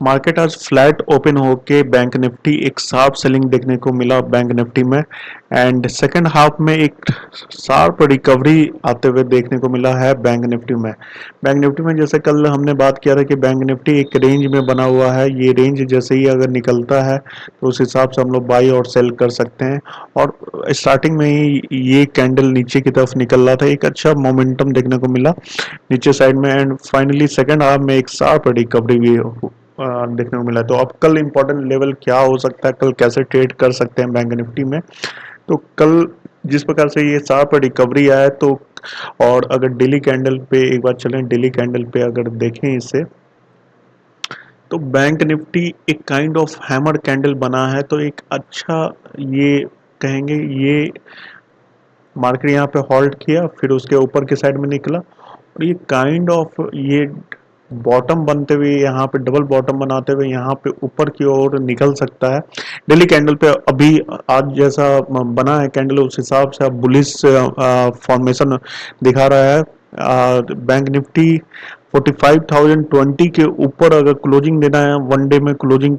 Market आज flat open होके bank Nifty एक शार्प सेलिंग देखने को मिला बैंक निफ्टी में। एंड सेकंड हाफ में एक शार्प रिकवरी आते हुए देखने को मिला है बैंक निफ्टी में। बैंक निफ्टी में जैसे कल हमने बात किया था कि बैंक निफ्टी एक रेंज में बना हुआ है, ये रेंज जैसे ही अगर निकलता है तो उस हिसाब से हम लोग बाई और सेल कर सकते हैं। और स्टार्टिंग में ही ये कैंडल नीचे की तरफ निकल रहा था, एक अच्छा मोमेंटम देखने को मिला नीचे साइड में। एंड फाइनली सेकंड हाफ में एक शार्प रिकवरी भी देखने को मिला। तो अब कल इंपॉर्टेंट लेवल क्या हो सकता है, कल कैसे ट्रेड कर सकते हैं बैंक निफ्टी में। तो कल जिस प्रकार से ये शार्प रिकवरी आया तो, और अगर डेली कैंडल पे एक बार चलें, डेली कैंडल पे अगर देखें इसे, तो बैंक निफ्टी एक काइंड ऑफ हैमर कैंडल बना है। तो एक अच्छा, ये कहेंगे, ये मार्केट यहाँ पे हॉल्ट किया, फिर उसके ऊपर की साइड में निकला और ये काइंड ऑफ ये बॉटम बनते हुए, यहाँ पे डबल बॉटम बनाते हुए यहाँ पे ऊपर की ओर निकल सकता है। डेली कैंडल पे अभी आज जैसा बना है कैंडल, उस हिसाब से अब बुलिश फॉर्मेशन दिखा रहा है। बैंक निफ्टी 45,020 के ऊपर अगर क्लोजिंग देना है, वन डे में क्लोजिंग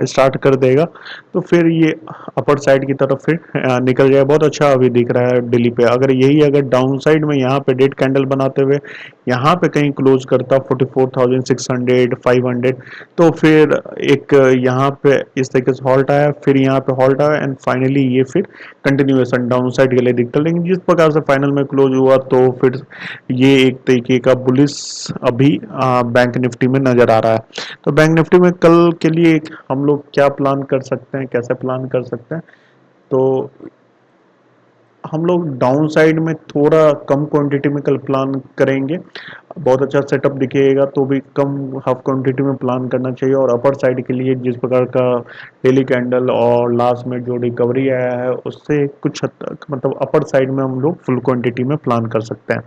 स्टार्ट कर देगा तो फिर ये अपर साइड की तरफ फिर निकल जाए। बहुत अच्छा अभी दिख रहा है डेली पे। अगर यही अगर डाउन साइड में यहाँ पे डेड कैंडल बनाते हुए यहाँ पे कहीं क्लोज करता 44,600 500, तो फिर एक यहाँ पे इस तरीके से हॉल्ट आया, फिर यहाँ पे हॉल्ट आया एंड फाइनली ये फिर कंटिन्यूएशन डाउन साइड के लिए दिखता। लेकिन जिस प्रकार से फाइनल में क्लोज हुआ तो फिर ये एक तरीके का बुलिस अभी बैंक निफ्टी में नजर आ रहा है। तो बैंक निफ्टी में कल के लिए हम लोग क्या प्लान कर सकते हैं, कैसे प्लान कर सकते हैं। तो हम लोग डाउन साइड में थोड़ा कम क्वांटिटी में कल प्लान करेंगे। बहुत अच्छा सेटअप दिखेगा तो भी कम हाफ क्वांटिटी में प्लान करना चाहिए। और अपर साइड के लिए जिस प्रकार का डेली कैंडल और लास्ट में जो रिकवरी आया है उससे कुछ हद तक मतलब अपर साइड में हम लोग फुल क्वांटिटी में प्लान कर सकते हैं।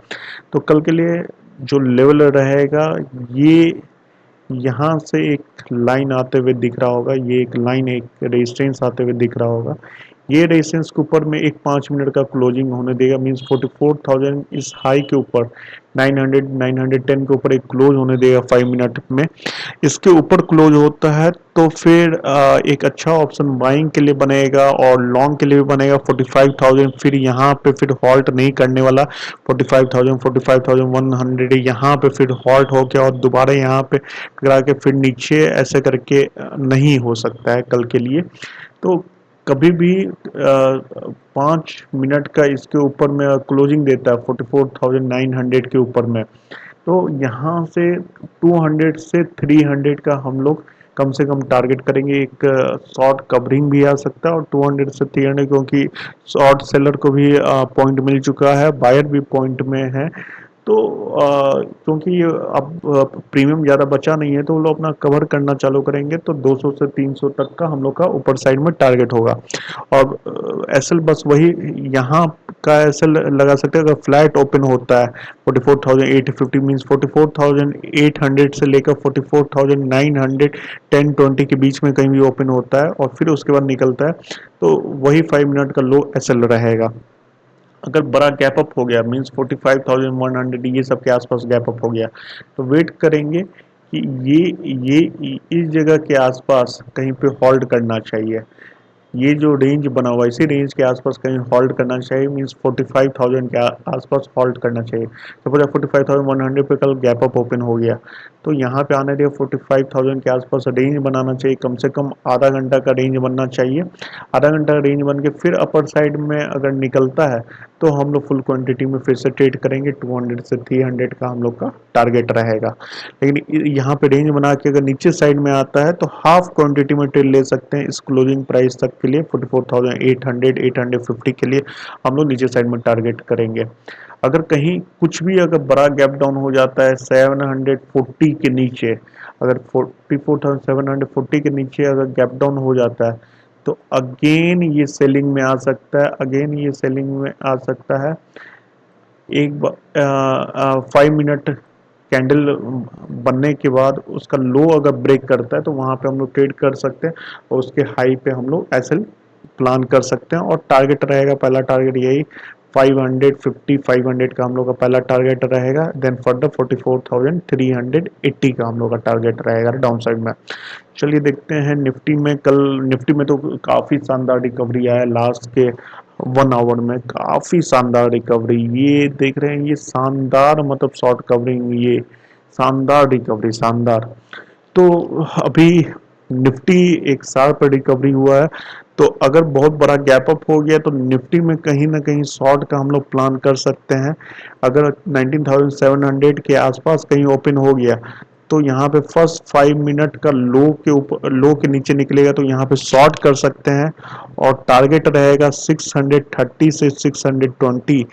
तो कल के लिए जो लेवल रहेगा, ये यहाँ से एक लाइन आते हुए दिख रहा होगा, ये एक लाइन, एक रेजिस्टेंस आते हुए दिख रहा होगा। ये रेजिस्टेंस के ऊपर में एक 5 मिनट का क्लोजिंग होने देगा, मींस 44,000 इस हाई के ऊपर 900 910 के ऊपर एक क्लोज होने देगा 5 मिनट में। इसके ऊपर क्लोज होता है तो फिर एक अच्छा ऑप्शन बाइंग के लिए बनेगा और लॉन्ग के लिए भी बनेगा 45,000। फिर यहाँ पे फिर हॉल्ट नहीं करने वाला, 45,000 45,100 यहाँ पे फिर हॉल्ट हो गया और दोबारा यहाँ पे टकरा के फिर नीचे ऐसे करके नहीं हो सकता है कल के लिए। तो कभी भी 5 मिनट का इसके ऊपर में क्लोजिंग देता है 44,900 के ऊपर में, तो यहाँ से 200 से 300 का हम लोग कम से कम टारगेट करेंगे। एक शॉर्ट कवरिंग भी आ सकता है और 200 से 300, क्योंकि शॉर्ट सेलर को भी पॉइंट मिल चुका है, बायर भी पॉइंट में है। तो क्योंकि अब प्रीमियम ज़्यादा बचा नहीं है तो वो लोग अपना कवर करना चालू करेंगे, तो 200 से 300 तक का हम लोग का ऊपर साइड में टारगेट होगा। और एसएल बस वही यहाँ का एसएल लगा सकते हैं अगर फ्लैट ओपन होता है 44,850, मीन्स 44,800 से लेकर 44,900 10-20 के बीच में कहीं भी ओपन होता है और फिर उसके बाद निकलता है तो वही 5 मिनट का लो एसएल रहेगा। अगर बड़ा गैप अप हो गया, मींस 45,100 ये सब के आसपास गैप अप हो गया, तो वेट करेंगे कि ये इस जगह के आसपास कहीं पे होल्ड करना चाहिए। ये जो रेंज बना हुआ है इसी रेंज के आसपास कहीं होल्ड करना चाहिए, मींस 45,000 के आसपास होल्ड करना चाहिए। सपोज 45,100 पे कल गैप अप ओपन हो गया तो यहाँ पे आने दिया 45,000 के आसपास रेंज बनाना चाहिए, कम से कम आधा घंटा का रेंज बनना चाहिए। आधा घंटा का रेंज बन के फिर अपर साइड में अगर निकलता है तो हम लोग फुल क्वांटिटी में फिर से ट्रेड करेंगे, 200 से 300 का हम लोग का टारगेट रहेगा। लेकिन यहाँ पे रेंज बना के अगर नीचे साइड में आता है तो हाफ क्वांटिटी में ट्रेड ले सकते हैं इस क्लोजिंग प्राइस तक के लिए। 44,800 850 के लिए हम लोग नीचे साइड में टारगेट करेंगे। अगर कहीं कुछ भी अगर बड़ा गैप डाउन हो जाता है 740 के नीचे, अगर 44,740 के नीचे अगर गैप डाउन हो जाता है तो अगेन ये सेलिंग में आ सकता है, अगेन ये सेलिंग में आ सकता है। एक 5 मिनट कैंडल बनने के बाद उसका लो अगर ब्रेक करता है तो वहां पे हम लोग ट्रेड कर सकते हैं और उसके हाई पे हम लोग एसएल प्लान कर सकते हैं। और टारगेट रहेगा, पहला टारगेट यही 550 500 का हम लोग का पहला टारगेट रहेगा, देन फर्दर 44,380 का हम लोग का टारगेट रहेगा डाउन साइड में। चलिए देखते हैं निफ्टी में। कल निफ्टी में तो काफ़ी शानदार रिकवरी आया लास्ट के 1 आवर में, काफ़ी शानदार रिकवरी। ये देख रहे हैं, ये शानदार मतलब शॉर्ट कवरिंग, ये शानदार रिकवरी, शानदार। तो अभी निफ्टी एक शार्प रिकवरी हुआ है, तो अगर बहुत बड़ा गैप अप हो गया तो निफ्टी में कहीं ना कहीं शॉर्ट का हम लोग प्लान कर सकते हैं। अगर 19,700 के आसपास कहीं ओपन हो गया तो यहाँ पे फर्स्ट 5 मिनट का लो के ऊपर, लो के नीचे निकलेगा तो यहाँ पे शॉर्ट कर सकते हैं। और टारगेट रहेगा 630 से 620,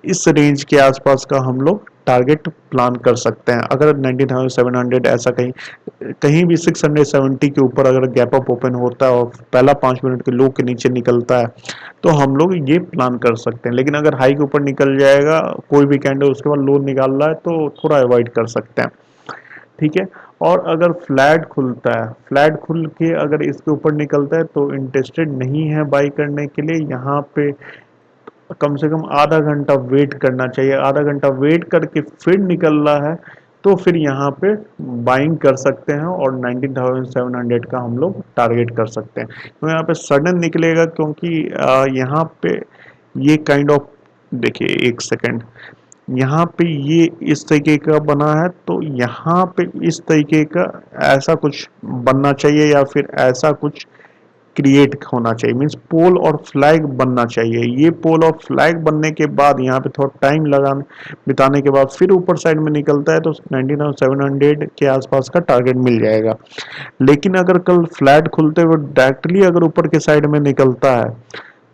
इस रेंज के आसपास का हम लोग टारगेट प्लान कर सकते हैं। अगर 19,700 ऐसा कहीं कहीं भी 670 के ऊपर अगर गैप अप ओपन होता है और पहला 5 मिनट के लो के नीचे निकलता है तो हम लोग ये प्लान कर सकते हैं। लेकिन अगर हाई के ऊपर निकल जाएगा कोई भी कैंडल, उसके बाद लो निकाल रहा है, तो थोड़ा अवॉइड कर सकते हैं। ठीक है। और अगर फ्लैट खुलता है, फ्लैट खुल के अगर इसके ऊपर निकलता है तो इंटरेस्टेड नहीं है बाई करने के लिए। यहाँ पे कम से कम आधा घंटा वेट करना चाहिए, आधा घंटा वेट करके फिर निकल रहा है तो फिर यहाँ पे बाइंग कर सकते हैं और 19,700 का हम लोग टारगेट कर सकते हैं। तो यहाँ पे सडन निकलेगा क्योंकि यहाँ पे ये काइंड ऑफ, देखिए एक सेकेंड, यहाँ पे ये इस तरीके का बना है तो यहाँ पे इस तरीके का ऐसा कुछ बनना चाहिए या फिर ऐसा कुछ क्रिएट होना चाहिए, मीन्स पोल और फ्लैग बनना चाहिए। ये पोल और फ्लैग बनने के बाद यहाँ पे थोड़ा टाइम लगा बिताने के बाद फिर ऊपर साइड में निकलता है तो 19,700 के आसपास का टारगेट मिल जाएगा। लेकिन अगर कल फ्लैट खुलते हुए डायरेक्टली अगर ऊपर के साइड में निकलता है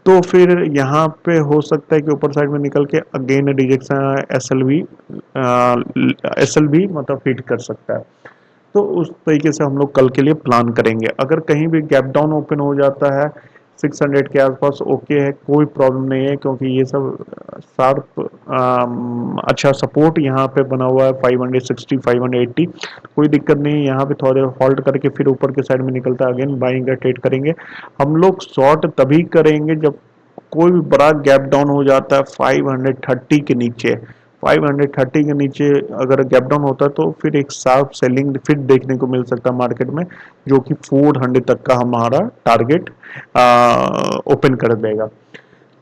तो फिर यहाँ पे हो सकता है कि ऊपर साइड में निकल के अगेन रिजेक्शन एस एल भी मतलब हिट कर सकता है। तो उस तरीके से हम लोग कल के लिए प्लान करेंगे। अगर कहीं भी गैप डाउन ओपन हो जाता है 600 के आसपास, ओके है, कोई प्रॉब्लम नहीं है, क्योंकि ये सब शार्प अच्छा सपोर्ट यहाँ पे बना हुआ है 560 580, कोई दिक्कत नहीं है। यहाँ पे थोड़े होल्ड करके फिर ऊपर के साइड में निकलता है, अगेन बाइंग का ट्रेड करेंगे। हम लोग शॉर्ट तभी करेंगे जब कोई भी बड़ा गैप डाउन हो जाता है 530 के नीचे। 530 के नीचे अगर गैप डाउन होता है तो फिर एक शार्प सेलिंग फिर देखने को मिल सकता है मार्केट में, जो कि 400 तक का हमारा टारगेट ओपन कर देगा।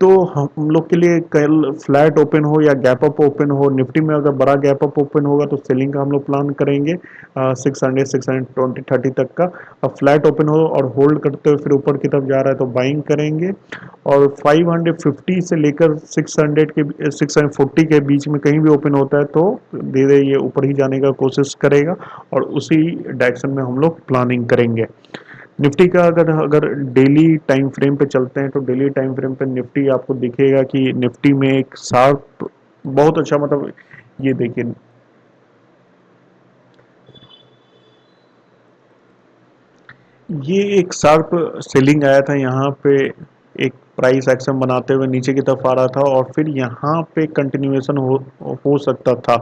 तो हम लोग के लिए कल फ्लैट ओपन हो या गैप अप ओपन हो, निफ्टी में अगर बड़ा गैप अप ओपन होगा तो सेलिंग का हम लोग प्लान करेंगे 600 620 तक का। अब फ्लैट ओपन हो और होल्ड करते हुए फिर ऊपर की तरफ जा रहा है तो बाइंग करेंगे। और 550 से लेकर 640 के बीच में कहीं भी ओपन होता है तो धीरे ये ऊपर ही जाने का कोशिश करेगा और उसी डायरेक्शन में हम लोग प्लानिंग करेंगे। निफ्टी का अगर अगर डेली टाइम फ्रेम पे चलते हैं तो डेली टाइम फ्रेम पे निफ्टी आपको दिखेगा कि निफ्टी में एक शार्प बहुत अच्छा मतलब, ये देखिए, ये एक शार्प सेलिंग आया था यहाँ पे, एक प्राइस एक्शन बनाते हुए नीचे की तरफ आ रहा था और फिर यहाँ पे कंटिन्यूएशन हो सकता था।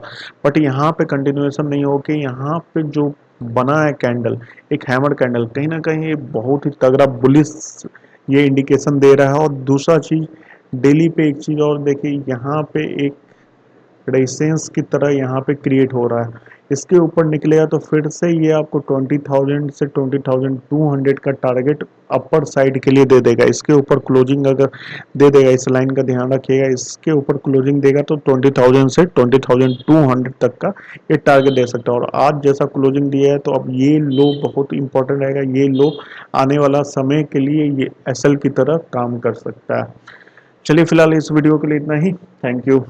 बट यहाँ पे कंटिन्यूएशन नहीं हो के यहाँ पे जो बना है कैंडल, एक हैमर कैंडल, कहीं ना कहीं ये बहुत ही तगड़ा बुलिश ये इंडिकेशन दे रहा है। और दूसरा चीज, डेली पे एक चीज और देखिए, यहाँ पे एक रेजिस्टेंस की तरह यहाँ पे क्रिएट हो रहा है। इसके ऊपर निकलेगा तो फिर से ये आपको 20,000 से 20,200 का टारगेट अपर साइड के लिए दे देगा। इसके ऊपर क्लोजिंग अगर दे देगा, इस लाइन का ध्यान रखिएगा, इसके ऊपर क्लोजिंग देगा तो 20,000 से 20,200 तक का ये टारगेट दे सकता है। और आज जैसा क्लोजिंग दिया है तो अब ये लो बहुत इंपॉर्टेंट रहेगा। ये लो आने वाला समय के लिए ये एसएल की तरह काम कर सकता है। चलिए फिलहाल इस वीडियो के लिए इतना ही। Thank you.